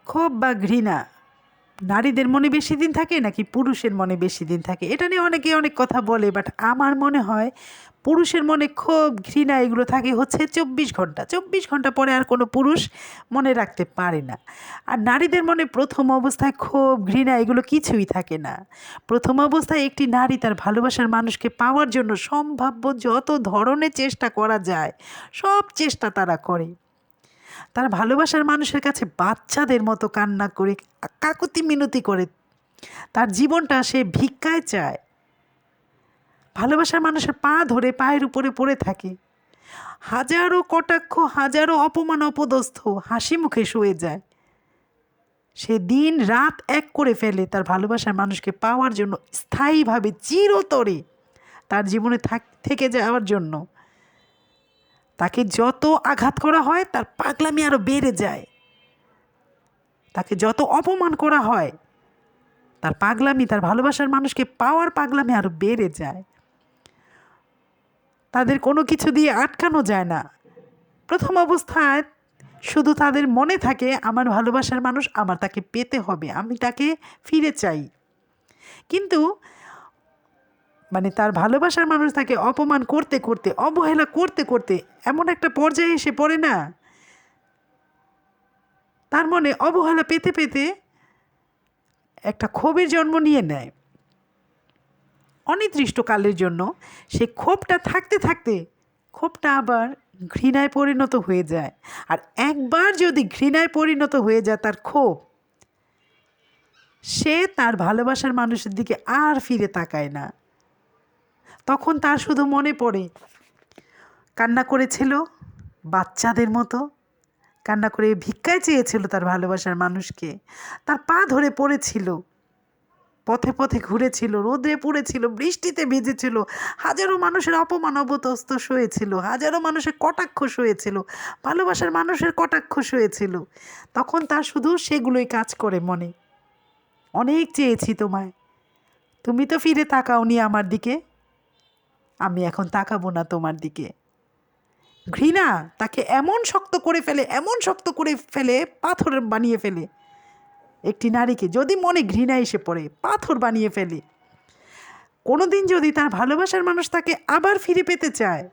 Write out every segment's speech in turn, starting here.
ক্ষোভ বা ঘৃণা নারীদের মনে বেশি দিন থাকে নাকি পুরুষের মনে বেশি দিন থাকে, এটা নিয়ে অনেকে অনেক কথা বলে, বাট আমার মনে হয় পুরুষের মনে ক্ষোভ ঘৃণা এগুলো থাকে হচ্ছে 24 ঘন্টা। 24 ঘন্টা পরে আর কোনো পুরুষ মনে রাখতে পারে না। আর নারীদের মনে প্রথম অবস্থায় ক্ষোভ ঘৃণা এগুলো কিছুই থাকে না। প্রথম অবস্থায় একটি নারী তার ভালোবাসার মানুষকে পাওয়ার জন্য সম্ভাব্য যত ধরনের চেষ্টা করা যায় সব চেষ্টা তারা করে। তার ভালোবাসার মানুষের কাছে বাচ্চাদের মতো কান্না করে, কাকুতি মিনতি করে, তার জীবনটা সে ভিক্ষায় চায়। ভালোবাসার মানুষের পা ধরে পায়ের উপরে পড়ে থাকে, হাজারো কটাক্ষ হাজারো অপমান অপদস্থ হাসি মুখে শুয়ে যায়। সে দিন রাত এক করে ফেলে তার ভালোবাসার মানুষকে পাওয়ার জন্য, স্থায়ীভাবে চিরতরে তার জীবনে থেকে যাওয়ার জন্য। তাকে যত আঘাত করা হয় তার পাগলামি আরও বেড়ে যায়, তাকে যত অপমান করা হয় তার পাগলামি, তার ভালোবাসার মানুষকে পাওয়ার পাগলামি আরও বেড়ে যায়। তাদের কোনো কিছু দিয়ে আটকানো যায় না। প্রথম অবস্থায় শুধু তাদের মনে থাকে আমার ভালোবাসার মানুষ, আমার তাকে পেতে হবে, আমি তাকে ফিরে চাই। কিন্তু তার ভালোবাসার মানুষ তাকে অপমান করতে করতে, অবহেলা করতে করতে এমন একটা পর্যায়ে এসে পড়ে না, তার মনে অবহেলা পেতে পেতে একটা ক্ষোভের জন্ম নিয়ে নেয়। অনির্দিষ্টকালের জন্য সে ক্ষোভটা থাকতে থাকতে ক্ষোভটা আবার ঘৃণায় পরিণত হয়ে যায়। আর একবার যদি ঘৃণায় পরিণত হয়ে যায় তার ক্ষোভ, সে তার ভালোবাসার মানুষের দিকে আর ফিরে তাকায় না। তখন তার শুধু মনে পড়ে কান্না করেছিল বাচ্চাদের মতো, কান্না করে ভিক্ষায় চেয়েছিল তার ভালোবাসার মানুষকে, তার পা ধরে পড়েছিল, পথে পথে ঘুরেছিল, রোদে পড়েছিল, বৃষ্টিতে ভিজেছিল, হাজারো মানুষের অপমান অবতস্ত সয়েছিল, হাজারো মানুষের কটাক্ষ সয়েছিল, ভালোবাসার মানুষের কটাক্ষ সয়েছিল। তখন তার শুধু সেগুলোই কাজ করে মনে। অনেক চেয়েছি তোমায়, তুমি তো ফিরে তাকাওনি আমার দিকে, আমি এখন তাকাবো না তোমার দিকে। ঘৃণা তাকে এমন শক্ত করে ফেলে, এমন শক্ত করে ফেলে, পাথর বানিয়ে ফেলে। একটি নারীকে যদি মনে ঘৃণা এসে পড়ে, পাথর বানিয়ে ফেলে। কোনো দিন যদি তার ভালোবাসার মানুষ তাকে আবার ফিরে পেতে চায়,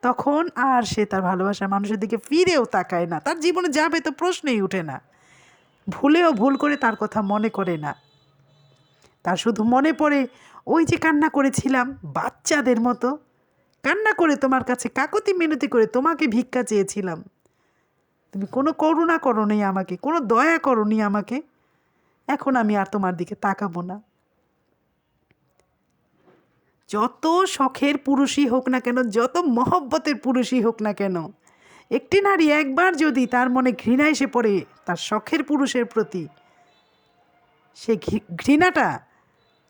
তখন আর সে তার ভালোবাসার মানুষের দিকে ফিরেও তাকায় না। তার জীবনে যাবে তো প্রশ্নই ওঠে না। ভুলেও ভুল করে তার কথা মনে করে না। তার শুধু মনে পড়ে ওই যে কান্না করেছিলাম বাচ্চাদের মতো, কান্না করে তোমার কাছে কাকুতি মিনতি করে তোমাকে ভিক্ষা চেয়েছিলাম, তুমি কোনো করুণা করোনি আমাকে, কোনো দয়া করোনি আমাকে, এখন আমি আর তোমার দিকে তাকাবো না। যত শখের পুরুষই হোক না কেন, যত মহব্বতের পুরুষই হোক না কেন, একটি নারী একবার যদি তার মনে ঘৃণা এসে পড়ে তার শখের পুরুষের প্রতি, সে ঘৃণাটা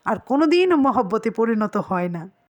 আর কোনো দিনও মহব্বতে পরিণত হয় না।